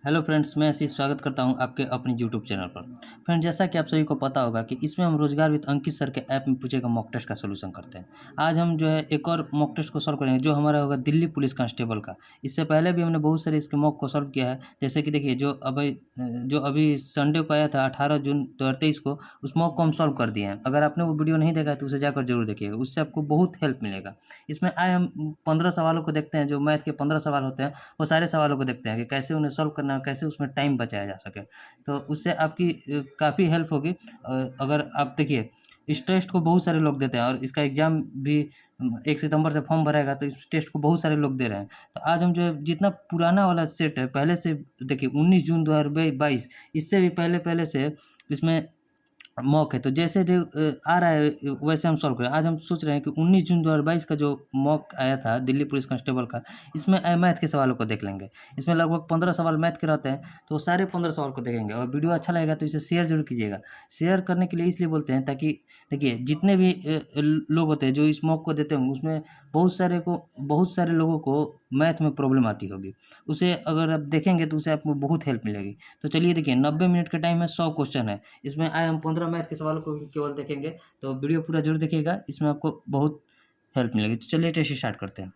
Hello friends, मैं आशीष स्वागत करता हूं आपके अपने यूट्यूब चैनल पर। फ्रेंड्स, जैसा कि आप सभी को पता होगा कि इसमें हम रोजगार विद अंकित सर के ऐप में पूछे गए मॉक टेस्ट का सोल्यूशन करते हैं। आज हम जो है एक और मॉक टेस्ट को सॉल्व करेंगे जो हमारा होगा दिल्ली पुलिस कांस्टेबल का। इससे पहले भी हमने बहुत सारे इसके मॉक को सॉल्व किया है। जैसे कि देखिए, जो अभी संडे को आया था 18 जून 2023 को, उस मॉक को हम सॉल्व कर दिए हैं। अगर आपने वो वीडियो नहीं देखा है तो उसे जाकर जरूर देखिएगा, उससे आपको बहुत हेल्प मिलेगा। इसमें आए हम 15 सवालों को देखते हैं। जो मैथ के 15 सवाल होते हैं वो सारे सवालों को देखते हैं कि कैसे उन्हें सॉल्व करना है, कैसे उसमें टाइम बचाया जा सके। तो उससे आपकी काफ़ी हेल्प होगी। अगर आप देखिए, इस टेस्ट को बहुत सारे लोग देते हैं और इसका एग्ज़ाम भी 1 सितंबर से फॉर्म भरेगा, तो इस टेस्ट को बहुत सारे लोग दे रहे हैं। तो आज हम जो है जितना पुराना वाला सेट है पहले से, देखिए 19 जून 2022, इससे भी पहले पहले से इसमें मॉक है। तो जैसे जो आ रहा है वैसे हम सॉल्व करें। आज हम सोच रहे हैं कि 19 जून 2022 का जो मॉक आया था दिल्ली पुलिस कांस्टेबल का, इसमें मैथ के सवालों को देख लेंगे। इसमें लगभग 15 सवाल मैथ के रहते हैं, तो वो सारे 15 सवाल को देखेंगे। और वीडियो अच्छा लगेगा तो इसे शेयर जरूर कीजिएगा। शेयर करने के लिए इसलिए बोलते हैं ताकि देखिए, जितने भी लोग होते हैं जो इस मॉक को देते होंगे, उसमें बहुत सारे लोगों को मैथ में प्रॉब्लम आती होगी। उसे अगर आप देखेंगे तो उसे आपको बहुत हेल्प मिलेगी। तो चलिए देखिए, 90 मिनट का टाइम है, 100 क्वेश्चन है। इसमें आए हम 15 मैथ के सवालों को केवल देखेंगे। तो वीडियो पूरा जरूर देखिएगा, इसमें आपको बहुत हेल्प मिलेगी। तो चलिए टेस्ट स्टार्ट करते हैं।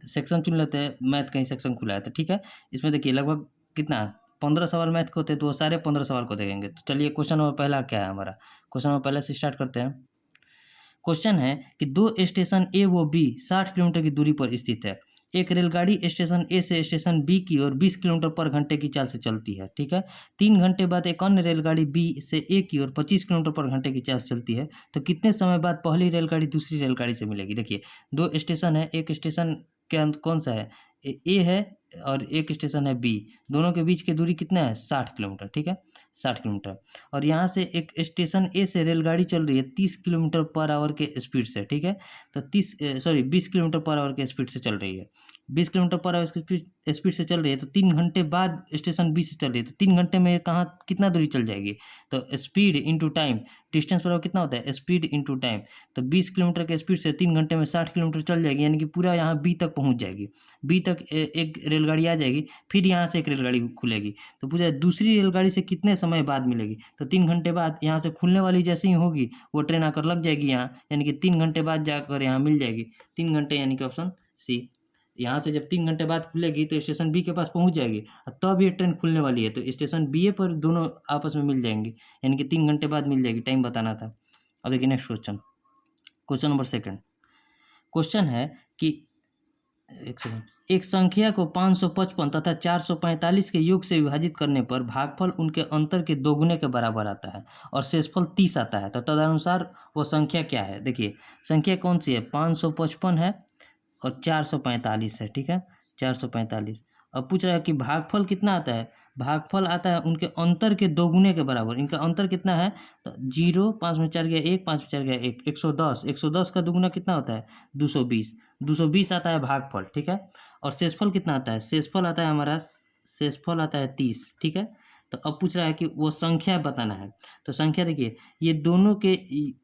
सेक्शन चुन लेते हैं, मैथ का ही सेक्शन खुला है तो ठीक है। इसमें देखिए लगभग कितना 15 सवाल मैथ के होते हैं, तो वो सारे 15 सवाल को देखेंगे। तो चलिए क्वेश्चन नंबर पहला क्या है हमारा। क्वेश्चन नंबर पहले से स्टार्ट करते हैं। क्वेश्चन है कि दो स्टेशन ए व बी 60 किलोमीटर की दूरी पर स्थित है। एक रेलगाड़ी स्टेशन ए से स्टेशन बी की ओर 20 किलोमीटर पर घंटे की चाल से चलती है, ठीक है। 3 घंटे बाद एक अन्य रेलगाड़ी बी से ए की ओर 25 किलोमीटर पर घंटे की चाल से चलती है। तो कितने समय बाद पहली रेलगाड़ी दूसरी रेलगाड़ी से मिलेगी। देखिए, दो स्टेशन है, एक स्टेशन के अंत कौन सा है, ए है, और एक स्टेशन है बी। दोनों के बीच की दूरी कितना है, 60 किलोमीटर, ठीक है, 60 किलोमीटर। और यहाँ से एक स्टेशन ए से रेलगाड़ी चल रही है 30 किलोमीटर पर आवर के स्पीड से, ठीक है। तो 20 किलोमीटर पर आवर के स्पीड से चल रही है। 20 किलोमीटर पर आवर की स्पीड से चल रही है, तो 3 घंटे बाद स्टेशन बी से चल रही है। तो 3 घंटे में कहाँ कितना दूरी चल जाएगी। तो स्पीड इंटू टाइम, डिस्टेंस बराबर कितना होता है, स्पीड इंटू टाइम। तो 20 किलोमीटर के स्पीड से 3 घंटे में 60 किलोमीटर चल जाएगी, यानी कि पूरा यहाँ बी तक पहुँच जाएगी। बी तक एक रेलगाड़ी आ जाएगी, फिर यहाँ से एक रेलगाड़ी खुलेगी। तो पूछा दूसरी रेलगाड़ी से कितने समय बाद मिलेगी। तो 3 घंटे बाद यहाँ से खुलने वाली जैसे ही होगी वो ट्रेन आकर लग जाएगी यहाँ, यानी कि 3 घंटे बाद जाकर यहाँ मिल जाएगी। 3 घंटे, यानी कि ऑप्शन सी। यहाँ से जब 3 घंटे बाद खुलेगी तो स्टेशन बी के पास पहुँच जाएगी, और तब ये ट्रेन खुलने वाली है। तो स्टेशन बी ए पर दोनों आपस में मिल जाएंगे, यानी कि 3 घंटे बाद मिल जाएगी। टाइम बताना था। अब देखिए next question, question number second. Question है कि एक सेकंड, एक संख्या को 555 तथा 445 के योग से विभाजित करने पर भागफल उनके अंतर के दोगुने के बराबर आता है और शेषफल 30 आता है। तो तदनुसार वो संख्या क्या है। देखिए, संख्या कौन सी है, 555 है और 445 है, ठीक है, 445। अब पूछ रहा है कि भागफल कितना आता है। भागफल आता है उनके अंतर के दोगुने के बराबर। इनका अंतर कितना है, तो 0, 5 में 4 गया 1, 5 में 4 गया 1, 110। 110 का दुगुना कितना होता है, 220। 220 आता है भागफल, ठीक है। और शेषफल कितना आता है, शेषफल आता है हमारा, शेषफल आता है 30, ठीक है। तो अब पूछ रहा है कि वो संख्या बताना है। तो संख्या देखिए, ये दोनों के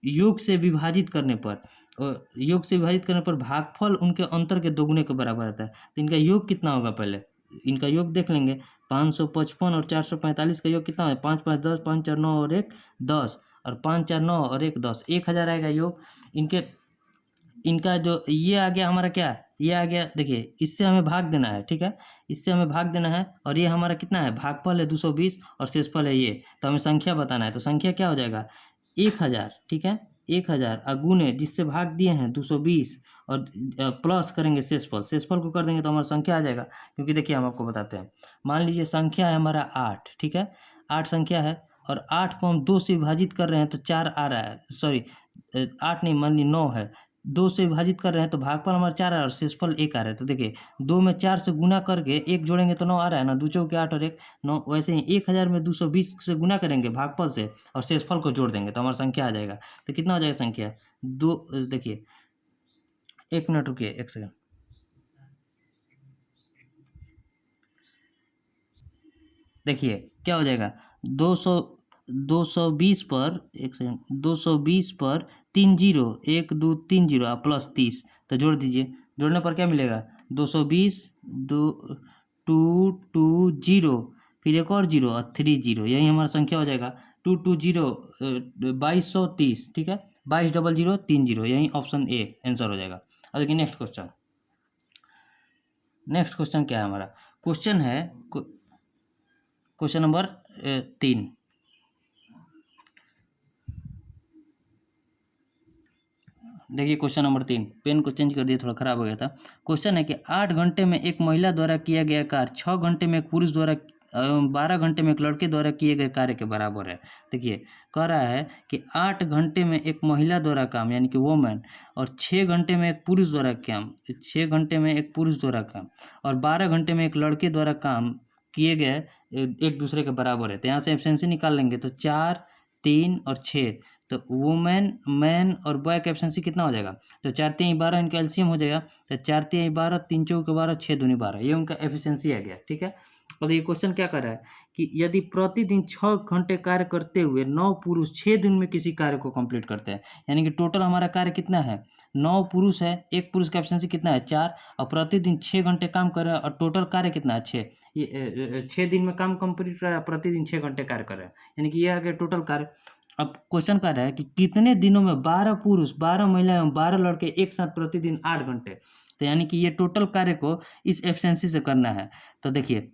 योग से विभाजित करने पर, और योग से विभाजित करने पर भागफल उनके अंतर के दोगुने के बराबर आता है। तो इनका योग कितना होगा, पहले इनका योग देख लेंगे। 555 और 445 का योग कितना है, 5 5 10, 5 4 9 और 1 10, और 5 4 9 और 1 10, 1000 आएगा योग। इनके इनका जो ये आ गया हमारा, क्या ये आ गया, देखिए इससे हमें भाग देना है, ठीक है, इससे हमें भाग देना है। और ये हमारा कितना है, भागफल है 220 और शेषफल है ये। तो हमें संख्या बताना है। तो संख्या क्या हो जाएगा, 1000, ठीक है, 1000 गुणे जिससे भाग दिए हैं 220, और प्लस करेंगे शेषफल। शेषफल को कर देंगे तो हमारा संख्या आ जाएगा। क्योंकि देखिए हम आपको बताते हैं, मान लीजिए संख्या है हमारा 8, ठीक है, 8 संख्या है, और 8 को हम 2 से विभाजित कर रहे हैं तो 4 आ रहा है, सॉरी 8 नहीं, मान ली 9 है। 2 से विभाजित कर रहे हैं तो भागफल हमारा 4 आ रहा है और शेषफल 1 आ रहा है। तो देखिए 2 में 4 से गुना करके 1 जोड़ेंगे तो 9 आ रहा है ना, 2 चौके 8 और 1 9। वैसे ही 1000 में 220 से गुना करेंगे भागफल से और शेषफल को जोड़ देंगे तो हमारा संख्या आ जाएगा। तो कितना हो जाएगा संख्या, दो, देखिए 1 मिनट रुकिए, 1 सेकंड। देखिए क्या हो जाएगा, 200 220 पर, 1 सेकंड, 220 पर 3 जीरो, 1 2 3 जीरो प्लस 30। तो जोड़ दीजिए, जोड़ने पर क्या मिलेगा, 220, 220, फिर एक और 0 और 30, यही हमारा संख्या हो जाएगा 220, 2230, ठीक है, 220030, यही ऑप्शन ए आंसर हो जाएगा। अब देखिए नेक्स्ट क्वेश्चन। नेक्स्ट क्वेश्चन क्या है हमारा? क्वेश्चन है क्वेश्चन नंबर 3। देखिए क्वेश्चन नंबर 3, पेन को चेंज कर दिया, थोड़ा खराब हो गया था। क्वेश्चन है कि 8 घंटे में एक महिला द्वारा किया गया कार्य 6 घंटे में एक पुरुष द्वारा 12 घंटे में एक लड़के द्वारा किए गए कार्य के बराबर है। देखिए कह रहा है कि 8 घंटे में एक महिला द्वारा काम यानी कि वोमेन, और 6 घंटे में एक पुरुष द्वारा काम, 6 घंटे में एक पुरुष द्वारा काम, और 12 घंटे में एक लड़के द्वारा काम किए गए एक दूसरे के बराबर है। तो यहाँ से एफिशिएंसी निकाल लेंगे तो 4, 3 और 6, तो वुमेन, मैन और बॉय का एफिशिएंसी कितना हो जाएगा? तो 4 3 12, इनका एलसीएम हो जाएगा, तो 4 3 12, 3 4 12, 6 दूनी 12, ये उनका एफिशिएंसी आ गया, ठीक है। और ये क्वेश्चन क्या कर रहा है कि यदि प्रतिदिन 6 घंटे कार्य करते हुए 9 पुरुष 6 दिन में किसी कार्य को कंप्लीट करते हैं, यानी कि टोटल हमारा कार्य कितना है? 9 पुरुष है, एक पुरुष का एफिशिएंसी कितना है? 4, और प्रतिदिन 6 घंटे काम कर रहा है, और टोटल कार्य कितना है? 6। ये 6 दिन में काम कंप्लीट कर रहा है, प्रतिदिन 6 घंटे कार्य कर रहा है, यानी कि ये आ गया टोटल कार्य। अब क्वेश्चन कर रहा है कि कितने दिनों में 12 पुरुष, 12 महिला एवं 12 लड़के एक साथ प्रतिदिन 8 घंटे, तो यानी कि ये टोटल कार्य को इस एफिशिएंसी से करना है। तो देखिए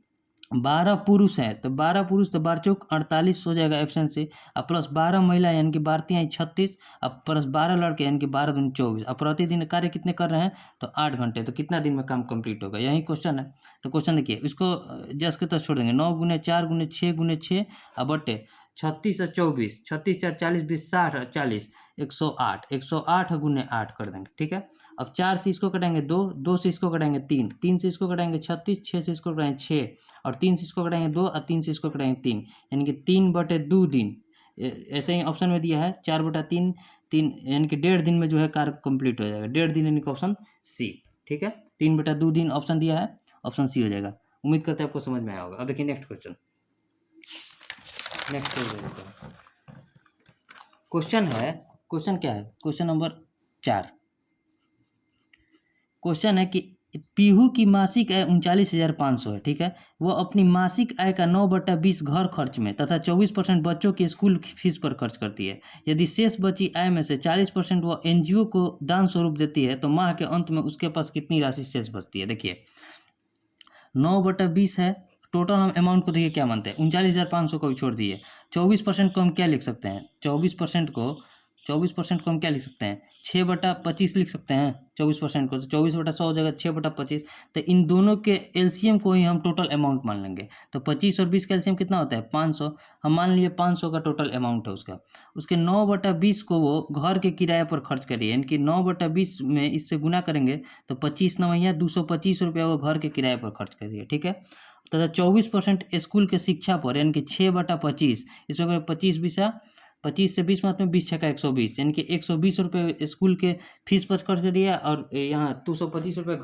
12 पुरुष हैं, तो 12 पुरुष तो 12 चौक 48 हो जाएगा एफिशिएंसी, और प्लस 12 महिला यानी कि 12 तिहाई 36, अब प्लस 12 लड़के यानी कि 12 दूनी 24, अब प्रतिदिन कार्य कितने कर रहे हैं? तो 8 घंटे, तो कितना दिन में काम कंप्लीट होगा? यही क्वेश्चन है। तो क्वेश्चन देखिए, इसको जस्ट के तो छोड़ देंगे, 9 गुने 4 गुने 6 गुने 6 और बट्टे 36 और 24, 36 4 40 20 60 और 40, 108, 108 गुने 8 कर देंगे, ठीक है। अब 4 से इसको कटाएंगे 2, 2 से इसको कटाएंगे 3, 3 से इसको कटाएंगे 36, 6 से इसको कटाएंगे 6, और 3 से इसको कटाएंगे 2, और 3 से इसको कटाएंगे 3, यानी कि 3/2 दिन। ऐसे ही ऑप्शन में दिया है 4/3, 3 यानी कि 1.5 दिन में जो है कार्य कंप्लीट हो जाएगा, 1.5 दिन यानी कि ऑप्शन सी, ठीक है। 3/2 दिन ऑप्शन दिया है, ऑप्शन सी हो जाएगा। उम्मीद करते हैं आपको समझ में आया होगा। अब देखिए नेक्स्ट क्वेश्चन। नेक्स्ट क्वेश्चन है, क्वेश्चन क्या है? Question number 4। क्वेश्चन है कि पीहू की मासिक आय 39,500 है, ठीक है। वो अपनी मासिक आय का 9/20 घर खर्च में तथा 24% बच्चों के स्कूल फीस पर खर्च करती है। यदि शेष बची आय में से 40% वो एनजीओ को दान स्वरूप देती है, तो माह के अंत में उसके पास कितनी राशि शेष बचती है? देखिए 9/20 है, टोटल हम अमाउंट को देखिए क्या मानते हैं, 39,500 को भी छोड़ दिए, 24% को हम क्या लिख सकते हैं? 24% को हम क्या लिख सकते हैं? 6/25 लिख सकते हैं 24% को, तो 24/100 हो जाएगा 6/25। तो इन दोनों के एलसीएम को ही हम टोटल अमाउंट मान लेंगे, तो 25 और 20 का एलसीएम कितना होता है? 500, हम मान लिए 500 का टोटल अमाउंट है उसका। उसके 9/20 को वो घर के किराए पर खर्च करिए, यानी कि 9/20 में इससे गुना करेंगे तो 25 9 225 रुपया वो घर के किराए पर खर्च करिए, ठीक है। तथा 24% स्कूल के शिक्षा पर, यानी कि 6/25, इसमें अगर 25 से 20 में 20 छक्का 120, यानी कि 120 रुपये स्कूल के फीस पर खर्च करिए, और यहाँ 225 रुपये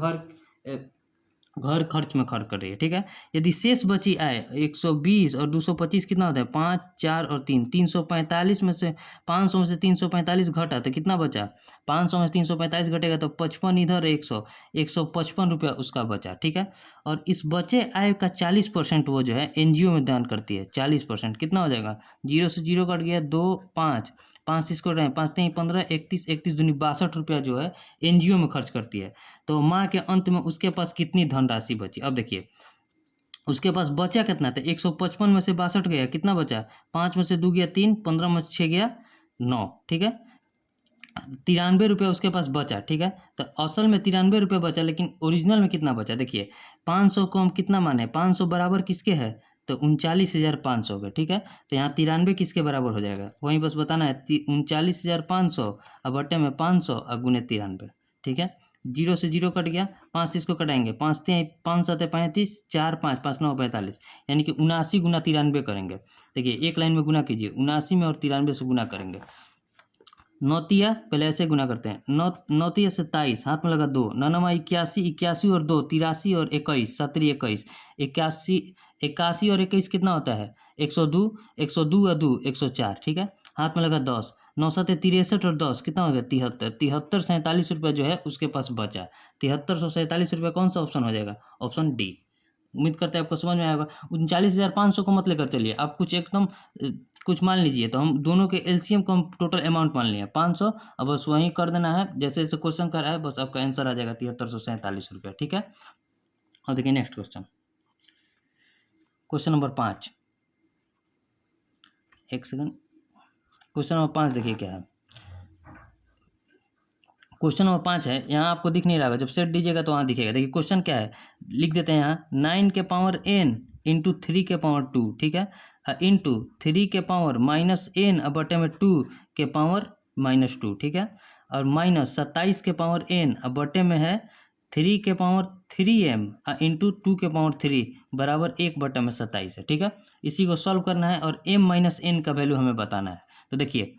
घर खर्च में खर्च कर रही है, ठीक है। यदि शेष बची आय 120 और 225 कितना होता है? 5 4 और 3, 345 में से 500 में से 345 घटा तो कितना बचा? 500 में से 345 घटेगा तो 55 इधर 155 रुपया उसका बचा, ठीक है। और इस बचे आय का 40% वो जो है एनजीओ में दान करती है। 40% कितना हो जाएगा? 0 से 0 कट गया, 2 5, 5 से इसको 5 3 15, 31 31 दूनी 62 रुपया जो है एनजीओ में खर्च करती है। तो माह के अंत में उसके पास कितनी धनराशि बची? अब देखिए उसके पास बचा कितना था? 155 में से 62 गया, कितना बचा? 5 में से 2 गया 3, 15 में से 6 गया 9, ठीक है। 93 रुपये उसके पास बचा, ठीक है। तो असल में 93 रुपये बचा, लेकिन ओरिजिनल में कितना बचा? देखिए 500 को हम कितना माने? 500 बराबर किसके है? तो 39,500 के, ठीक है। तो यहाँ 93 किसके बराबर हो जाएगा? वहीं बस बताना है 39,500 और बट्टे में 500 और गुने 93, ठीक है। 0 से 0 कट गया, 5 से इसको कटाएंगे, 5 7 35, 4 5 5 9 45, यानी कि 79 गुना 93 करेंगे। देखिए एक लाइन में गुना कीजिए, 79 में और 93 से गुना करेंगे। नौतिया पहले ऐसे गुना करते हैं, 9 से 23, हाथ में लगा 2, 9 81, 81 और 2 83 और 21, 7 21, 81 और 21 कितना होता है? 102, 102 और 2 104, ठीक है। हाथ में लगा 10, 9 7 63 और 10 कितना हो गया 73, 7347 रुपये जो है उसके पास बचा। 7347 रुपये कौन सा ऑप्शन हो जाएगा? Option D. उम्मीद करते हैं आपको समझ में आएगा। 39,500 को मत लेकर चलिए, आप कुछ एकदम कुछ मान लीजिए। तो हम दोनों के एलसीएम को हम टोटल अमाउंट मान लिए 500। अब बस वहीं कर देना है जैसे जैसे क्वेश्चन कर रहा है, बस आपका आंसर आ जाएगा 7347 रुपये। ठीक है, और देखिए नेक्स्ट क्वेश्चन, क्वेश्चन नंबर 5। एक सेकंड, क्वेश्चन नंबर 5 देखिए क्या है। क्वेश्चन नंबर 5 है, यहाँ आपको दिख नहीं रहा होगा, जब सेट दीजिएगा तो वहाँ दिखेगा। देखिए क्वेश्चन क्या है, लिख देते हैं यहाँ 9 के पावर n इंटू 3 के पावर 2, ठीक है, इंटू 3 के पावर माइनस n अब बटे में 2 के पावर माइनस 2, ठीक है, और माइनस 27 के पावर n अब बटे में है 3 के पावर 3m इंटू 2 के पावर 3 बराबर 1 बटे में 27 है। ठीक है, इसी को सॉल्व करना है और m माइनस n का वैल्यू हमें बताना है। तो देखिए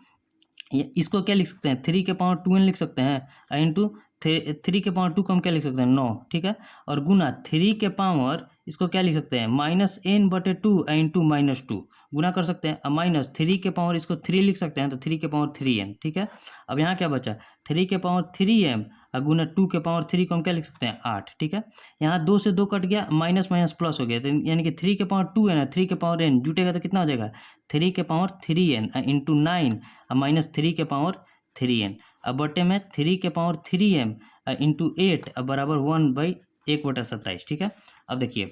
इसको क्या लिख सकते हैं, 3 के पावर 2n लिख सकते हैं इंटू 3 के पावर 2 को हम क्या लिख सकते हैं 9, ठीक है, और गुना 3 के पावर इसको क्या लिख सकते हैं माइनस n बटे 2 इंटू माइनस 2 गुना कर सकते हैं। अब माइनस 3 के पावर इसको 3 लिख सकते हैं तो 3 के पावर 3n, ठीक है। अब यहाँ क्या बचा 3 के पावर 3m और गुना 2 के पावर 3 को हम क्या लिख सकते हैं 8, ठीक है। यहाँ 2 से 2 कट गया, माइनस माइनस प्लस हो गया, तो यानी कि 3 के पावर 2 है ना, 3 के पावर n जुटेगा तो कितना हो जाएगा 3 के पावर 3n इंटू 9 और माइनस 3 के पावर 3n अब बटे में 3 के पावर 3m इंटू 8 अब बराबर 1/1/27, ठीक है। अब देखिए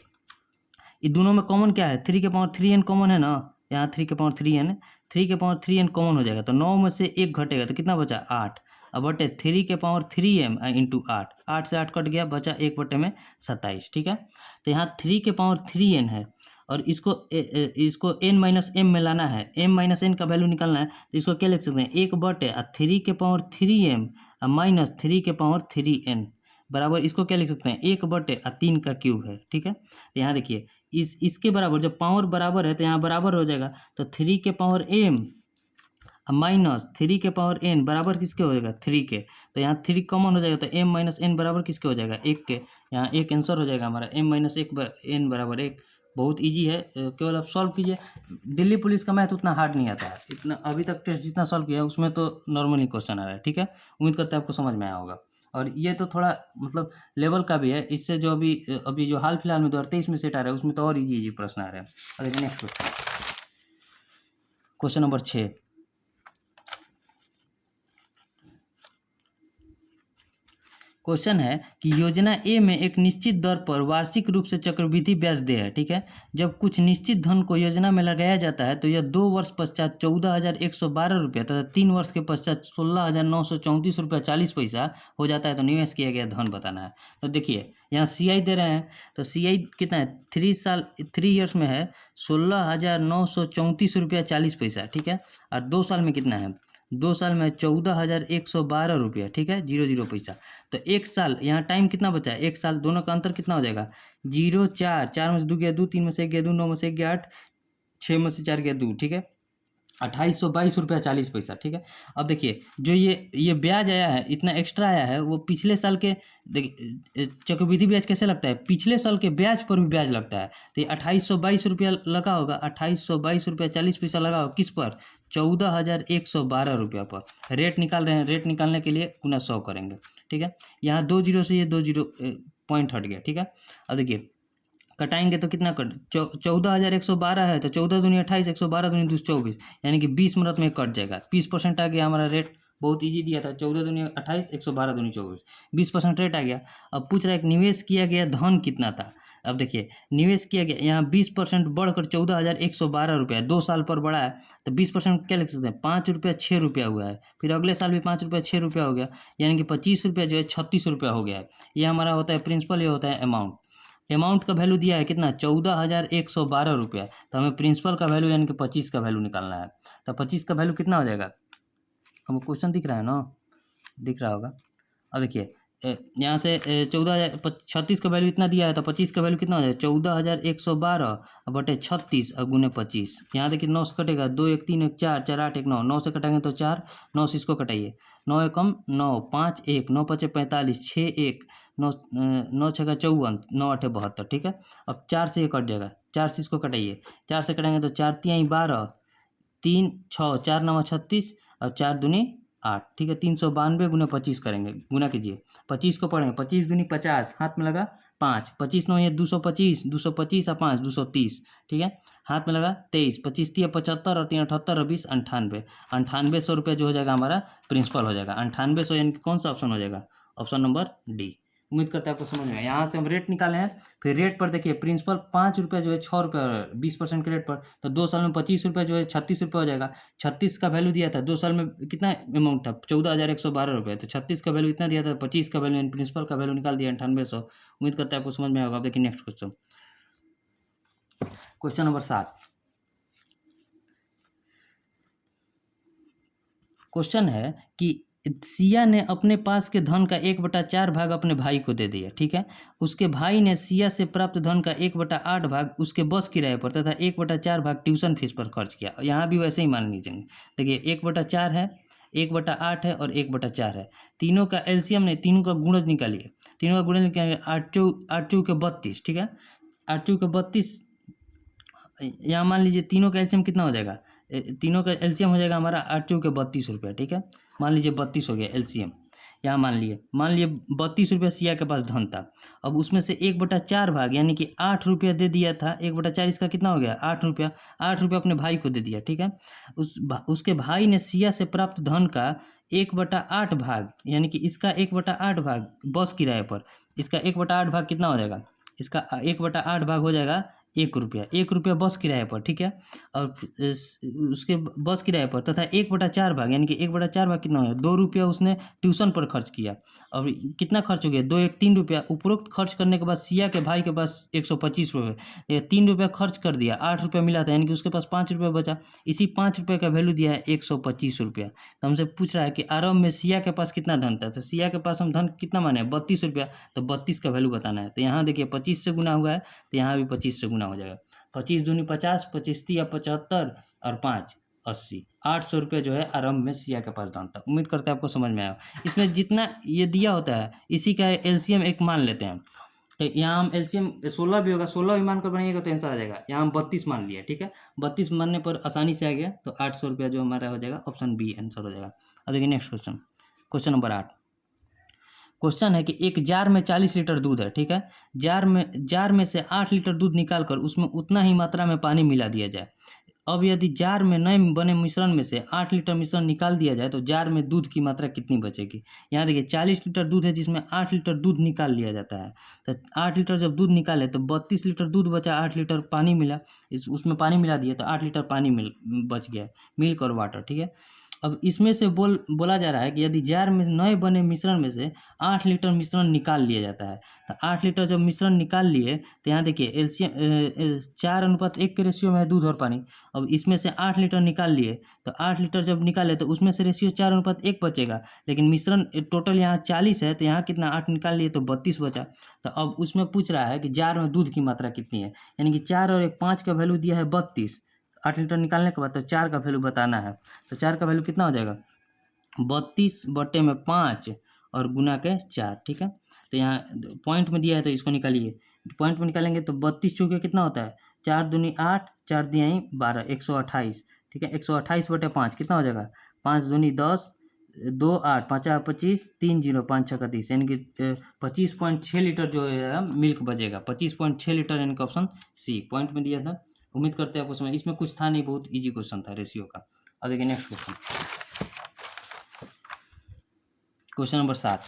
ये दोनों में कॉमन क्या है, 3 के पावर 3n कॉमन है ना, यहाँ 3 के पावर 3n, 3 के पावर 3n कॉमन हो जाएगा तो 9 में से 1 घटेगा तो कितना बचा 8 अब बटे 3 के पावर 3m इंटू 8 से 8 कट गया, बचा 1 बटे में 27, ठीक है। तो यहाँ 3 के पावर 3n है और इसको n माइनस m में लाना है, m माइनस n का वैल्यू निकालना है, तो इसको क्या लिख सकते हैं 1 बटे 3 के पावर 3m माइनस 3 के पावर 3n बराबर इसको क्या लिख सकते हैं 1 बटे 3 का क्यूब है, ठीक है। तो यहाँ देखिए इसके बराबर जब पावर बराबर है तो यहाँ बराबर हो जाएगा, तो 3 के पावर m माइनस 3 के पावर n बराबर किसके हो जाएगा 3 के, तो यहाँ 3 कॉमन हो जाएगा तो m माइनस n बराबर किसके हो जाएगा 1 के, यहाँ 1 आंसर हो जाएगा हमारा m माइनस 1 n बराबर 1। बहुत इजी है, केवल आप सॉल्व कीजिए। दिल्ली पुलिस का मैथ उतना हार्ड नहीं आता है, इतना अभी तक टेस्ट जितना सॉल्व किया है उसमें तो नॉर्मली क्वेश्चन आ रहा है, ठीक है। उम्मीद करते हैं आपको समझ में आया होगा। और ये तो थोड़ा मतलब लेवल का भी है, इससे जो अभी जो हाल फिलहाल में 2023 में सेट आ रहा है उसमें तो और इजी प्रश्न आ रहे हैं। और next question, question number 6। Question है कि योजना ए में एक निश्चित दर पर वार्षिक रूप से चक्रवृद्धि ब्याज देय है, ठीक है। जब कुछ निश्चित धन को योजना में लगाया जाता है तो यह 2 वर्ष पश्चात 14,112 रुपये तथा 3 वर्ष के पश्चात 16,934 रुपये 40 पैसा हो जाता है, तो निवेश किया गया धन बताना है। तो देखिए यहाँ CI दे रहे हैं, तो CI कितना है 3 ईयर्स में है 16,934 रुपया 40 पैसा, ठीक है। और 2 साल में कितना है 2 साल में 14,112 रुपया, ठीक है, 0 पैसा। तो 1 साल यहाँ टाइम कितना बचा है 1 साल, दोनों का अंतर कितना हो जाएगा 0 4 4 में से 2 गया 2, 3 में से 1 गया 2, 9 में से 1 गया 8, 6 में से 4 गया 2, ठीक है, 2822 रुपया 40 पैसा, ठीक है। अब देखिए जो ये ब्याज आया है इतना एक्स्ट्रा आया है, वो पिछले साल के देखिए चक्रवृद्धि ब्याज कैसे लगता है, पिछले साल के ब्याज पर भी ब्याज लगता है। तो ये 2822 रुपया लगा होगा, 2822 रुपया 40 पैसा लगा होगा किस पर 14,112 रुपया पर। रेट निकाल रहे हैं, रेट निकालने के लिए गुना 100 करेंगे, ठीक है। यहाँ 2 जीरो से ये 2 जीरो पॉइंट हट गया, ठीक है। अब देखिए कटाएंगे तो कितना कट 14,112 है तो 14 दूनी 28, 112 दूनी 224, यानी कि 20 मिनट में कट जाएगा। 20% आ गया हमारा रेट, बहुत इजी दिया था, 14 दूनी 28, 112 दूनी 24, 20% रेट आ गया। अब पूछ रहा है निवेश किया गया धन कितना था। अब देखिए निवेश किया गया यहाँ 20% बढ़कर 14,112 रुपया, 2 साल पर बढ़ा है, तो 20% क्या लिख सकते हैं 5 रुपया 6 रुपया हुआ है, फिर अगले साल भी 5 रुपया 6 रुपया हो गया, यानी कि 25 रुपया जो है 36 रुपया हो गया है। ये हमारा होता है प्रिंसिपल, ये होता है अमाउंट का वैल्यू दिया है कितना 14,112 रुपया, तो हमें प्रिंसिपल का वैल्यू यानी कि 25 का वैल्यू निकालना है। तो 25 का वैल्यू कितना हो जाएगा, हमको क्वेश्चन दिख रहा है ना, दिख रहा होगा। अब देखिए यहाँ से 36 का वैल्यू इतना दिया है तो 25 का वैल्यू कितना हो जाएगा 14,112 बटे 36 और गुने 25। यहाँ देखिए 9 से कटेगा 2 1 3 1 4 4 8 1 9, 9 से कटेंगे तो 4, 9 से इसको कटाइए 9 एकम 9 5 1 9 5 45 6 1 9 9 6 54 9 8 72, ठीक है। अब 4 से ये कट जाएगा, 4 से इसको कटाइए, 4 से कटेंगे तो 4 3 12 3 6 4 9 36 और 4 दूनी 8, ठीक है। 392 गुना 25 करेंगे, गुना कीजिए, 25 को पढ़ेंगे, 25 दूनी 50, हाथ में लगा 5, 25 9 ये 225, 225 और 5 230, ठीक है। हाथ में लगा 23, 25 3 75 और 3 78 और 20 98, 9800 रुपये जो हो जाएगा हमारा प्रिंसिपल हो जाएगा। 9800 यानी कि कौन सा ऑप्शन हो जाएगा? Option number D. उम्मीद करते हैं आपको समझ में आया। यहाँ से हम रेट निकाले हैं, फिर रेट पर देखिए प्रिंसिपल 5 रुपये जो है 6 रुपये 20% के रेट पर, तो 2 साल में 25 रुपये जो है 36 रुपये हो जाएगा। 36 का वैल्यू दिया था 2 साल में, कितना अमाउंट था? 14,112 रुपये। तो 36 का वैल्यू इतना दिया था, 25 का वैल्यू प्रिंसिपल का वैल्यू निकाल दिया 9800। उम्मीद करते हैं आपको समझ में आएगा। देखिए next question, question number 7। Question है कि सिया ने अपने पास के धन का 1/4 भाग अपने भाई को दे दिया, ठीक है। उसके भाई ने सिया से प्राप्त धन का 1/8 भाग उसके बस किराए पर तथा 1/4 भाग ट्यूशन फीस पर खर्च किया। यहाँ भी वैसे ही मान लीजिए, देखिए 1/4 है, 1/8 है और 1/4 है। तीनों का एलसीएम नहीं, तीनों का गुणज निकालिए। तीनों का गुणज निकालिए, 8 चौके 32, ठीक है। 8 चौके 32, यहाँ मान लीजिए तीनों का एलसीएम कितना हो जाएगा? तीनों का एलसीएम हो जाएगा हमारा 8 चौके 32 रुपये, ठीक है। मान लीजिए 32 हो गया एलसीएम। यहाँ मान लिए 32 रुपये सिया के पास धन था। अब उसमें से 1/4 भाग यानी कि 8 रुपया दे दिया था। 1/4 इसका कितना हो गया? 8 रुपया। 8 रुपया अपने भाई को दे दिया, ठीक है। उसके भाई ने सिया से प्राप्त धन का 1/8 भाग यानी कि इसका 1/8 भाग बस किराए पर, इसका 1/8 भाग कितना हो जाएगा? इसका 1/8 भाग हो जाएगा 1 रुपया। 1 रुपया बस किराए पर, ठीक है। और उसके बस किराए पर तथा 1/4 भाग यानी कि 1/4 भाग कितना हो गया? 2 रुपया उसने ट्यूशन पर खर्च किया। और कितना खर्च हो गया? 2 1 3 रुपया। उपरोक्त खर्च करने के बाद सिया के भाई के पास 125 रुपये, 3 रुपया खर्च कर दिया, 8 रुपया मिला था यानी कि उसके पास 5 रुपया बचा। इसी 5 रुपये का वैल्यू दिया है 125 रुपया। तो हमसे पूछ रहा है कि आरंभ में सिया के पास कितना धन था? तो सिया के पास हम धन कितना माने? 32 रुपया। तो 32 का वैल्यू बताना है। तो यहाँ देखिए 25 से गुना हुआ है, तो यहाँ भी 25 से गुना हो जाएगा। 25 दूनी 50, 25 या 75 और 5 80, 800 रुपये जो है आरंभ में सिया के पास धन था। उम्मीद करते हैं आपको समझ में आया। इसमें जितना ये दिया होता है इसी का एलसीएम एक मान लेते हैं। तो यहाँ हम एलसीएम 16 भी होगा, 16 भी मानकर बनाइएगा तो आंसर आ जाएगा। यहाँ हम 32 मान लिया, ठीक है। 32 मानने पर आसानी से आ गया, तो 800 रुपया जो हमारा हो जाएगा ऑप्शन बी आंसर हो जाएगा। अब देखिए नेक्स्ट क्वेश्चन, क्वेश्चन नंबर 8। क्वेश्चन है कि एक जार में 40 लीटर दूध है, ठीक है। जार में से 8 लीटर दूध निकालकर उसमें उतना ही मात्रा में पानी मिला दिया जाए। अब यदि जार में नए बने मिश्रण में से 8 लीटर मिश्रण निकाल दिया जाए तो जार में दूध की मात्रा कितनी बचेगी? यहाँ देखिए 40 लीटर दूध है जिसमें 8 लीटर दूध निकाल लिया जाता है। तो 8 लीटर जब दूध निकाले तो 32 लीटर दूध बचा, 8 लीटर पानी मिला, उसमें पानी मिला दिया तो 8 लीटर पानी बच गया, मिल्क और वाटर, ठीक है। अब इसमें से बोला जा रहा है कि यदि जार में नए बने मिश्रण में से 8 लीटर मिश्रण निकाल लिया जाता है, तो 8 लीटर जब मिश्रण निकाल लिए तो यहाँ देखिए एलसीएम 4:1 के रेशियो में है दूध और पानी। अब इसमें से 8 लीटर निकाल लिए तो 8 लीटर जब निकाले तो उसमें से रेशियो 4:1 बचेगा, लेकिन मिश्रण टोटल यहाँ 40 है तो यहाँ कितना 8 निकाल लिए तो 32 बचा। तो अब उसमें पूछ रहा है कि जार में दूध की मात्रा कितनी है, यानी कि 4 और 1 5 का वैल्यू दिया है 32। 8 लीटर निकालने के बाद तो 4 का वैल्यू बताना है। तो 4 का वैल्यू कितना हो जाएगा? 32/5 और गुना के 4, ठीक है। तो यहाँ पॉइंट में दिया है तो इसको निकालिए। पॉइंट में निकालेंगे तो 32 चौके कितना होता है? 4 दूनी 8, 4 दिया 12, 128, ठीक है। 128/5 कितना हो जाएगा? 5 दूनी 10, 2 8, 5 25, 3 0, 5 6 30, यानी कि 25.6 लीटर जो है मिल्क बचेगा। 25.6 लीटर यानी कि ऑप्शन सी पॉइंट में दिया था। उम्मीद करते हैं आपको समझ, इसमें कुछ था नहीं, बहुत इजी क्वेश्चन था रेशियो का। अब देखिए next question, question number 7।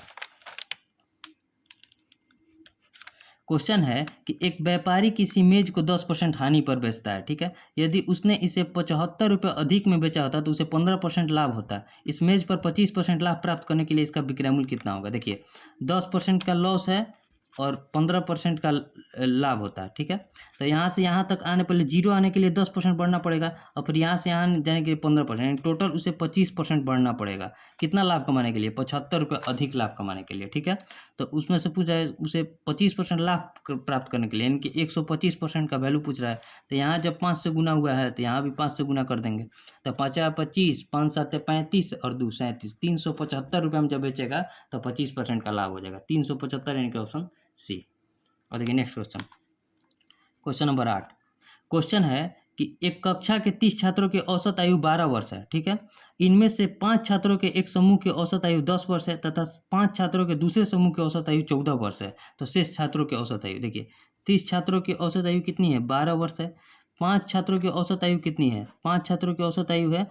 Question है कि एक व्यापारी किसी मेज को 10% हानि पर बेचता है, ठीक है। यदि उसने इसे 75 रुपये अधिक में बेचा होता तो उसे 15% लाभ होता। इस मेज पर 25% लाभ प्राप्त करने के लिए इसका विक्रय मूल्य कितना होगा? देखिए 10% का लॉस है और 15% का लाभ होता है, ठीक है। तो यहाँ से यहाँ तक आने पहले 0 आने के लिए 10% बढ़ना पड़ेगा और फिर यहाँ से यहाँ जाने के लिए 15%, टोटल उसे 25% बढ़ना पड़ेगा। कितना लाभ कमाने के लिए? 75 रुपये अधिक लाभ कमाने के लिए, ठीक है। तो उसमें से पूछ रहा है उसे 25% लाभ प्राप्त करने के लिए, यानी कि 125% का वैल्यू पूछ रहा है। तो यहाँ जब 5 से गुना हुआ है तो यहाँ भी 5 से गुना कर देंगे। तो 5 25, 5 7 35 और 2 37, 375 रुपये में जब बेचेगा तो 25% का लाभ हो जाएगा। 375 यानी कि ऑप्शन सी। और देखिए नेक्स्ट क्वेश्चन, क्वेश्चन नंबर 8। क्वेश्चन है कि एक कक्षा के 30 छात्रों की औसत आयु 12 वर्ष है, ठीक है। इनमें से 5 छात्रों के एक समूह की औसत आयु 10 वर्ष है तथा 5 छात्रों के दूसरे समूह की औसत आयु 14 वर्ष है। तो शेष छात्रों की औसत आयु देखिए, 30 छात्रों की औसत आयु कितनी है, 12 वर्ष है। 5 छात्रों की औसत आयु कितनी है, 5 छात्रों की औसत आयु है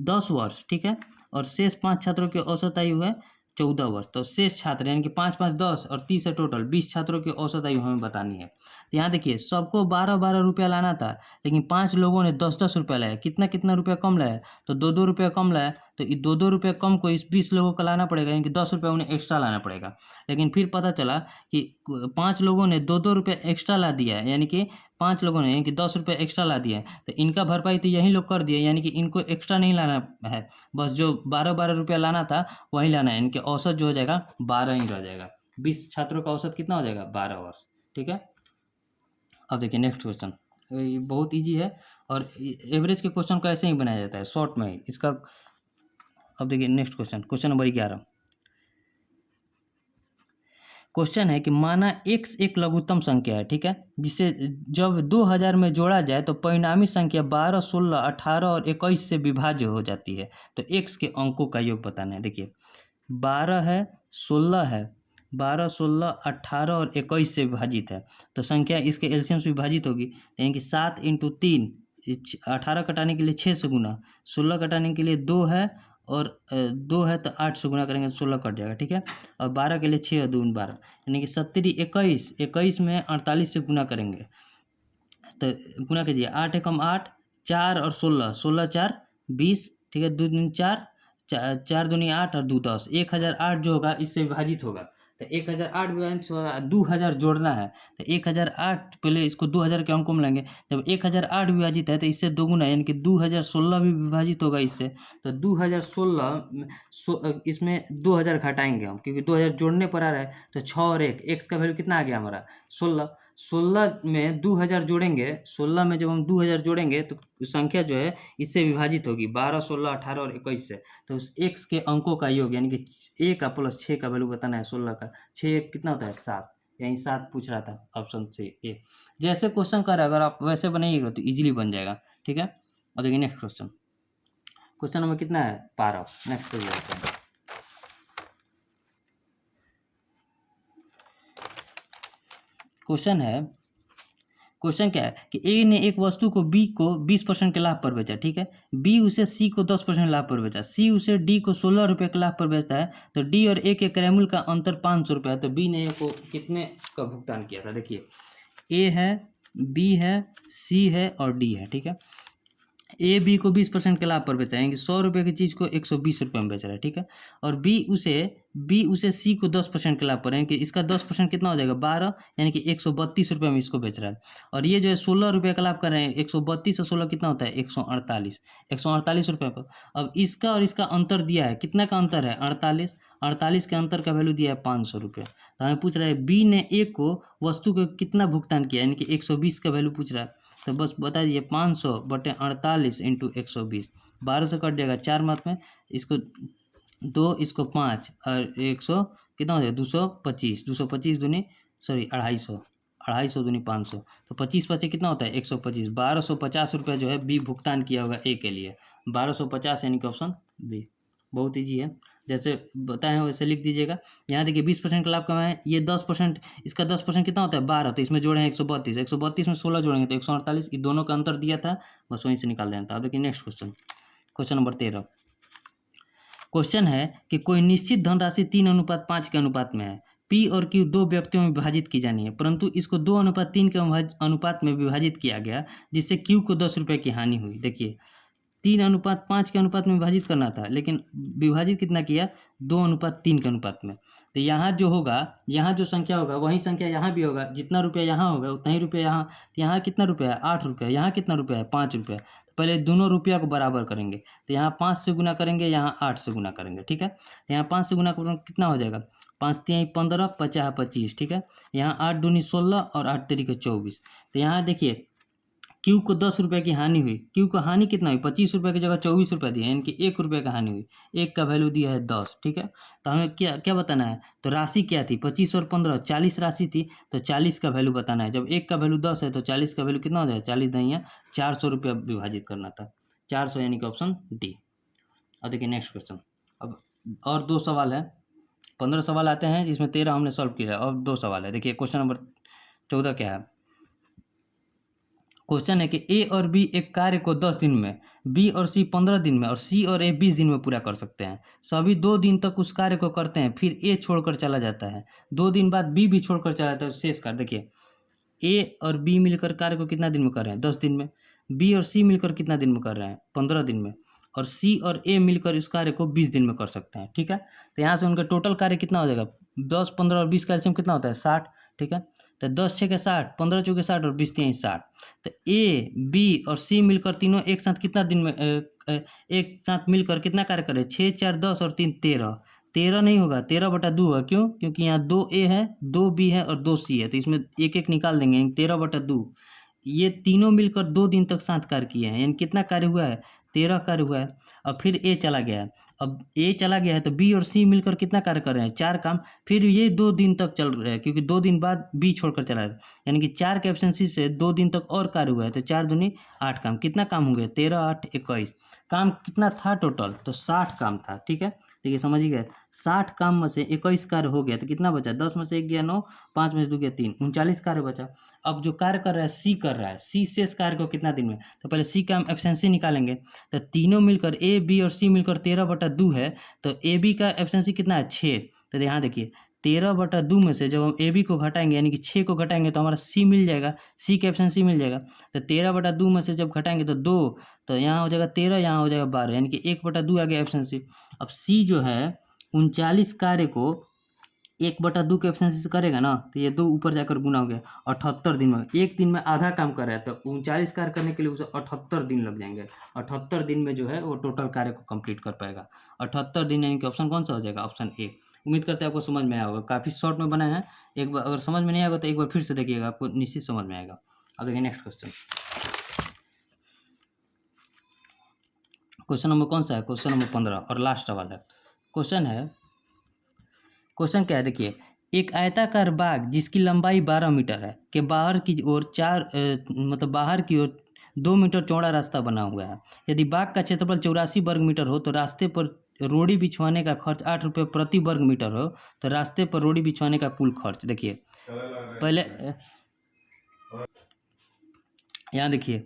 10 वर्ष, ठीक है। और शेष 5 छात्रों की औसत आयु है 14 वर्ष। तो शेष छात्र यानी कि 5 5 10 और 30 है टोटल 20 छात्रों की औसत आयु हमें बतानी है। तो यहाँ देखिए सबको 12 रुपया लाना था, लेकिन 5 लोगों ने 10 रुपया लाया। कितना कितना रुपया कम लाया, तो 2 रुपया कम लाया। तो ये 2 रुपया कम को इस 20 लोगों को लाना पड़ेगा, यानी कि 10 रुपया उन्हें एक्स्ट्रा लाना पड़ेगा। लेकिन फिर पता चला कि 5 लोगों ने 2 रुपया एक्स्ट्रा ला दिया है, यानी कि 5 लोगों ने यानी कि 10 रुपये एक्स्ट्रा ला दिया है। तो इनका भरपाई तो यही लोग कर दिए, यानी कि इनको एक्स्ट्रा नहीं लाना है, बस जो 12 रुपया लाना था वही लाना है। इनके औसत जो हो जाएगा 12 ही रह जाएगा। 20 छात्रों का औसत कितना हो जाएगा, 12 वर्ष, ठीक है। अब देखिए नेक्स्ट क्वेश्चन, ये बहुत इजी है और एवरेज के क्वेश्चन को ऐसे ही बनाया जाता है शॉर्ट में इसका। अब देखिए next question, question number 11। Question है कि माना x एक लघुत्तम संख्या है, ठीक है, जिसे जब 2000 में जोड़ा जाए तो परिणामी संख्या 12, 16, 18 और 21 से विभाज्य हो जाती है। तो x के अंकों का योग बताना है। देखिए 12 है, 16 है, 12, 16, 18 और 21 से विभाजित है। तो संख्या इसके एलसीएम से विभाजित होगी, यानी कि 7 × 3, 18 कटाने के लिए 6 से गुना, 16 कटाने के लिए 2 है और 2 है तो 8 से गुना करेंगे तो 16 कट जाएगा, ठीक है। और 12 के लिए 6 और 2 12, यानी कि 70 21, 21 में 48 से गुना करेंगे तो गुना कीजिए, 8 एकम 8, 4 और 16, 16 4 20, ठीक है, 2 दूनी 4, 4 दूनी 8 और 2 10, 1008 जो होगा इससे विभाजित होगा। तो 1008 विभाजित होगा, 2000 जोड़ना है तो 1008 पहले इसको 2000 के अंकों में लेंगे। जब 1008 विभाजित है तो इससे दोगुना यानी कि 2016 भी विभाजित होगा इससे। तो 2016 इसमें 2000 घटाएंगे हम, क्योंकि 2000 जोड़ने पर आ रहा है। तो 6 और 1, एक्स का वैल्यू कितना आ गया हमारा 16। 16 में 2000 जोड़ेंगे, 16 में जब हम 2000 जोड़ेंगे तो संख्या जो है इससे विभाजित होगी 12, 16, 18 और 21 से। तो उस x के अंकों का योग यानी कि a का प्लस 6 का वैल्यू बताना है 16 का। 6 कितना होता है 7, यही 7 पूछ रहा था, ऑप्शन से ए। जैसे क्वेश्चन कर अगर आप वैसे बनाइएगा तो इजीली बन जाएगा, ठीक है। और देखिए नेक्स्ट क्वेश्चन, क्वेश्चन नंबर कितना है 12। नेक्स्ट पेज जाते हैं। क्वेश्चन है, क्वेश्चन क्या है कि ए ने एक वस्तु को बी को 20% के लाभ पर बेचा, ठीक है। बी उसे सी को 10% लाभ पर बेचा, सी उसे डी को 16 रुपये के लाभ पर बेचता है। तो डी और ए के क्रय मूल्य का अंतर 500 रुपये है। तो बी ने ए को कितने का भुगतान किया था, देखिए ए है, बी है, सी है और डी है, ठीक है। ए बी को 20% के लाभ पर बेचा, यानी कि 100 रुपये की चीज़ को 120 रुपये में बेच रहा है, ठीक है। और बी उसे सी को 10% के लाभ पर, यानी कि इसका 10% कितना हो जाएगा 12, यानी कि 132 रुपये में इसको बेच रहा है। और ये जो है 16 रुपये का लाभ कर रहे हैं, 132 और 16 कितना होता है 148 रुपये पर। अब इसका और इसका अंतर दिया है, कितना का अंतर है 48 के अंतर का वैल्यू दिया है 500 रुपये। तो हमें पूछ रहा है बी ने ए को वस्तु को कितना भुगतान किया, यानी कि 120 का वैल्यू पूछ रहा है। तो बस बता दीजिए 500 बटे 48 इंटू 120, 12 से कट जाएगा 4 मात में, इसको 2 इसको 5 और 100 कितना हो जाएगा 225, 225 दूनी 250 दूनी 500, तो 25 पचे कितना होता है 125, 1250 रुपये जो है बी भुगतान किया होगा ए के लिए, 1250 यानी कि ऑप्शन बी। बहुत ईजी है, जैसे बताए हैं वैसे लिख दीजिएगा। यहाँ देखिए 20% का लाभ कमाए, ये 10%, इसका 10% कितना होता है 12, तो इसमें जोड़े हैं 132, 132 में 16 जोड़ेंगे तो 148, ये दोनों का अंतर दिया था, बस वहीं से निकाल देना था। अब देखिए next question, question number 13। Question है कि कोई निश्चित धनराशि 3:5 के अनुपात में है। पी और क्यू 2 व्यक्तियों में विभाजित की जानी है, परंतु इसको 2:3 के अनुपात में विभाजित किया गया, जिससे क्यू को 10 रुपये की हानि हुई। देखिए 3:5 के अनुपात में विभाजित करना था, लेकिन विभाजित कितना किया 2:3 के अनुपात में। तो यहाँ जो होगा, यहाँ जो संख्या होगा वही संख्या यहाँ भी होगा, जितना रुपया यहाँ होगा उतना ही रुपया यहाँ। तो यहाँ कितना रुपया है 8 रुपया, यहाँ कितना रुपया है 5 रुपया। पहले दोनों रुपया को बराबर करेंगे, तो यहाँ 5 से गुना करेंगे, यहाँ 8 से गुना करेंगे, ठीक है। तो यहाँ 5 से गुना करेंगे कितना हो जाएगा 5 3 15, 50 25, ठीक है। यहाँ 8 दूनी 16 और 8 3 24। तो यहाँ देखिए क्यू को 10 रुपये की हानि हुई। क्यू को हानि कितना हुई? 25 रुपये की जगह 24 रुपये दिए, यानी कि 1 रुपये का हानि हुई। 1 का वैल्यू दिया है 10, ठीक है। तो हमें क्या क्या बताना है? तो राशि क्या थी? 25 और 15 40 राशि थी, तो 40 का वैल्यू बताना है। जब 1 का वैल्यू 10 है तो 40 का वैल्यू कितना हो जाएगा? 40 दहिया 400 रुपया विभाजित करना था। 400 यानी कि ऑप्शन डी। अब देखिए नेक्स्ट क्वेश्चन। अब और 2 सवाल है, 15 सवाल आते हैं जिसमें 13 हमने सॉल्व किया है, और 2 सवाल है। देखिए क्वेश्चन नंबर 14 क्या है? क्वेश्चन है कि ए और बी एक कार्य को 10 दिन में, बी और सी 15 दिन में और सी और ए 20 दिन में पूरा कर सकते हैं। सभी 2 दिन तक उस कार्य को करते हैं, फिर ए छोड़कर चला जाता है। 2 दिन बाद बी भी छोड़कर चला जाता है। शेष कार्य देखिए, ए और बी मिलकर कार्य को कितना दिन में कर रहे हैं? 10 दिन में। बी और सी मिलकर कितना दिन में कर रहे हैं? 15 दिन में। और सी और ए मिलकर इस कार्य को 20 दिन में कर सकते हैं, ठीक है। तो यहाँ से उनका टोटल कार्य कितना हो जाएगा? 10, 15 और 20 का एलसीएम कितना होता है? 60, ठीक है। तो 10 छः के 60, 15 चौके 60 और 20 तिहाई 60। तो ए बी और सी मिलकर तीनों एक साथ कितना दिन में एक साथ मिलकर कितना कार्य करें? 6 4 10 और 3 13। 13 नहीं होगा, 13/2 है। क्यों? क्योंकि यहाँ 2 ए है, 2 बी है और 2 सी है, तो इसमें एक एक निकाल देंगे, 13/2। ये तीनों मिलकर 2 दिन तक साथ कार्य किए हैं, यानी कितना कार्य हुआ है? 13 कार्य हुआ है। अब फिर ए चला गया है। अब ए चला गया है तो बी और सी मिलकर कितना कार्य कर रहे हैं? 4 काम। फिर ये 2 दिन तक चल रहे हैं, क्योंकि 2 दिन बाद बी छोड़कर चला गया, यानी कि 4 के एब्सेंसी से 2 दिन तक और कार्य हुआ है, तो 4 दूनी 8 काम। कितना काम हो गया? 13 8 21। काम कितना था टोटल? तो 60 काम था, ठीक है। देखिए समझ गए, 60 काम में से 21 कार्य हो गया, तो कितना बचा? 10 में से 1 गया 9, 5 में से 2 गया 3, 39 कार्य बचा। अब जो कार्य कर रहा है सी कर रहा है, सी शेष कार्य को कितना दिन में? तो पहले सी का हम एब्सेंसी निकालेंगे। तो तीनों मिलकर ए बी और सी मिलकर 13/2 है, तो ए बी का एब्सेंसी कितना है? 6। तो यहाँ देखिए 13/2 में से जब हम ए बी को घटाएंगे, यानी कि 6 को घटाएंगे तो हमारा सी मिल जाएगा, सी का एब्सेंसी मिल जाएगा। तो 13/2 में से जब घटाएंगे तो 2, तो यहाँ हो जाएगा 13, यहाँ हो जाएगा 12, यानी कि 1/2 आ गया एब्सेंसी। अब सी जो है 39 कार्य को 1/2 के एब्सेंसी से करेगा ना, तो ये 2 ऊपर जाकर गुना हो गया। 78 दिन में, एक दिन में आधा काम कर रहा है, तो 39 कार्य करने के लिए उसे 78 दिन लग जाएंगे। 78 दिन में जो है वो टोटल कार्य को कंप्लीट कर पाएगा। 78 दिन, यानी कि ऑप्शन कौन सा हो जाएगा? Option A. उम्मीद करते हैं आपको समझ में आया होगा, काफ़ी शॉर्ट में बनाया है। एक बार अगर समझ में नहीं आएगा तो एक बार फिर से देखिएगा, आपको निश्चित समझ में आएगा। अब देखिए नेक्स्ट क्वेश्चन। क्वेश्चन नंबर कौन सा है? क्वेश्चन नंबर 15 और लास्ट वाला है। क्वेश्चन है, क्वेश्चन क्या है देखिए, एक आयताकार बाग जिसकी लंबाई 12 मीटर है के बाहर की ओर मतलब बाहर की ओर 2 मीटर चौड़ा रास्ता बना हुआ है। यदि बाग का क्षेत्रफल 84 वर्ग मीटर हो तो रास्ते पर रोड़ी बिछवाने का खर्च 8 रुपये प्रति वर्ग मीटर हो, तो रास्ते पर रोड़ी बिछवाने का कुल खर्च देखिए। पहले यहाँ देखिए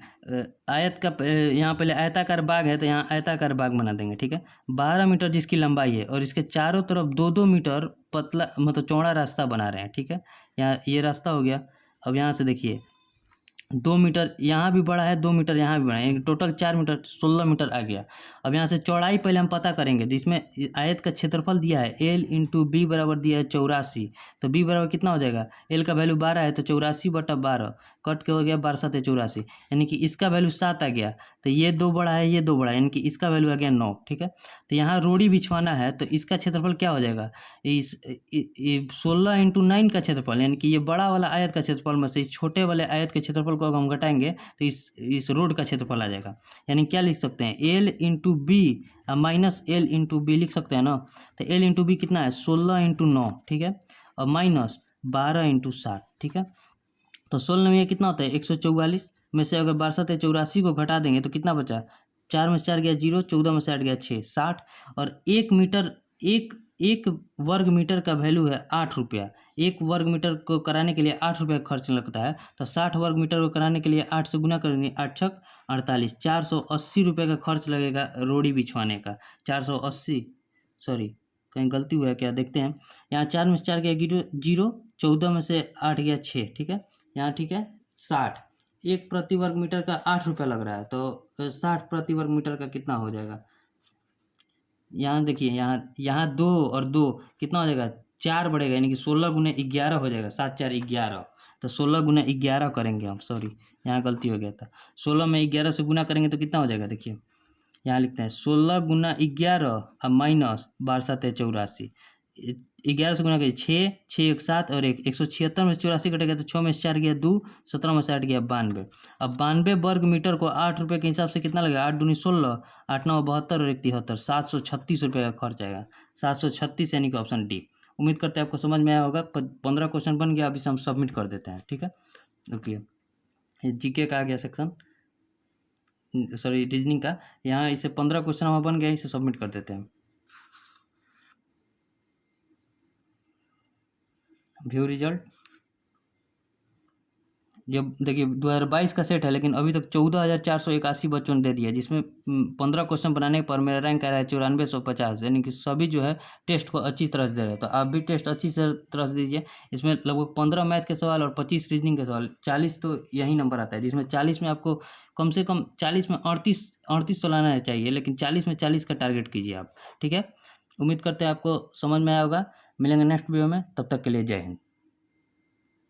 आयत का यहाँ पहले आयताकार बाग है, तो यहाँ आयताकार बाग बना देंगे, ठीक है। 12 मीटर जिसकी लंबाई है और इसके चारों तरफ 2-2 मीटर पतला मतलब चौड़ा रास्ता बना रहे हैं, ठीक है। यहाँ ये रास्ता हो गया। अब यहाँ से देखिए 2 मीटर यहाँ भी बड़ा है, 2 मीटर यहाँ भी बड़ा है, यानी टोटल 4 मीटर 16 मीटर आ गया। अब यहाँ से चौड़ाई पहले हम पता करेंगे, जिसमें आयत का क्षेत्रफल दिया है एल इंटू बी बराबर दिया है 84, तो बी बराबर कितना हो जाएगा? एल का वैल्यू 12 है, तो 84/12 कट के हो गया 12 7 84, यानी कि इसका वैल्यू 7 आ गया। तो ये 2 बड़ा है, ये 2 बड़ा है, यानी कि इसका वैल्यू आ गया 9, ठीक है। तो यहाँ रोड़ी बिछवाना है, तो इसका क्षेत्रफल क्या हो जाएगा? इस 16 इंटू 9 का क्षेत्रफल, यानी कि ये बड़ा वाला आयत का क्षेत्रफल में से इस छोटे वाले आयत के क्षेत्रफल को अगर हम घटाएंगे तो इस रोड का क्षेत्रफल आ जाएगा। यानी क्या लिख सकते हैं? L into B minus L into B लिख सकते हैं ना। तो एल इंटू बी कितना है? 16 इंटू 9, ठीक है, और माइनस 12 इंटू 7, ठीक है। तो 16 में कितना होता है? 144 में से अगर 12 7 84 को घटा देंगे तो कितना बचा? 4 में से 4 गया 0, 14 में से 8 गया 6, 60। और 1 मीटर एक वर्ग मीटर का वैल्यू है 8 रुपया। 1 वर्ग मीटर को कराने के लिए 8 रुपया खर्च लगता है, तो 60 वर्ग मीटर को कराने के लिए 8 से गुना करेंगे, 8 छक 48, 480 रुपये का खर्च लगेगा रोड़ी बिछवाने का। 480, सॉरी कहीं गलती हुआ है क्या, देखते हैं। यहाँ 4 में से 4 गया 0, 14 में से 8 गया 6, ठीक है। यहाँ ठीक है 60, 1 प्रति वर्ग मीटर का 8 रुपया लग रहा है, तो 60 प्रति वर्ग मीटर का कितना हो जाएगा? यहाँ देखिए, यहाँ 2 और 2 कितना हो जाएगा? 4 बढ़ेगा, यानी कि 16 गुने 11 हो जाएगा। 7 4 11, तो 16 गुना 11 करेंगे हम, सॉरी यहाँ गलती हो गया था। 16 में 11 से गुना करेंगे तो कितना हो जाएगा? देखिए यहाँ लिखते हैं 16 गुना 11 और माइनस 12 7 84, 11 से गुना करिए, 6, 6 एक 7 और 1, 176 में 84 कटेगा तो 6 में से 4 गया 2, 17 में से 8 गया 92। अब 92 वर्ग मीटर को 8 रुपये के हिसाब से कितना लगेगा, 8 दूनी 16, 8 9 72 और 1 73, 736 रुपये का खर्च आएगा, 736 यानी कि ऑप्शन डी। उम्मीद करते हैं आपको समझ में आया होगा। 15 क्वेश्चन बन गया, अभी से हम सबमिट कर देते हैं, ठीक है। ओके, जीके का आ गया सेक्शन, सॉरी रीजनिंग का। यहाँ इसे 15 क्वेश्चन हमारा बन गया, इसे सबमिट कर देते हैं। व्यू रिजल्ट, ये देखिए 2022 का सेट है, लेकिन अभी तक 14,481 बच्चों ने दे दिया, जिसमें 15 क्वेश्चन बनाने पर मेरा रैंक आ रहा है 9450, यानी कि सभी जो है टेस्ट को अच्छी तरह से दे रहे हैं। तो आप भी टेस्ट अच्छी तरह से दीजिए। इसमें लगभग 15 मैथ के सवाल और 25 रीजनिंग के सवाल, 40 तो यही नंबर आता है, जिसमें 40 में आपको कम से कम 40 में 38 तो लाना चाहिए, लेकिन 40 में 40 का टारगेट कीजिए आप, ठीक है। उम्मीद करते हैं आपको समझ में आया होगा। मिलेंगे नेक्स्ट वीडियो में, तब तक के लिए जय हिंद।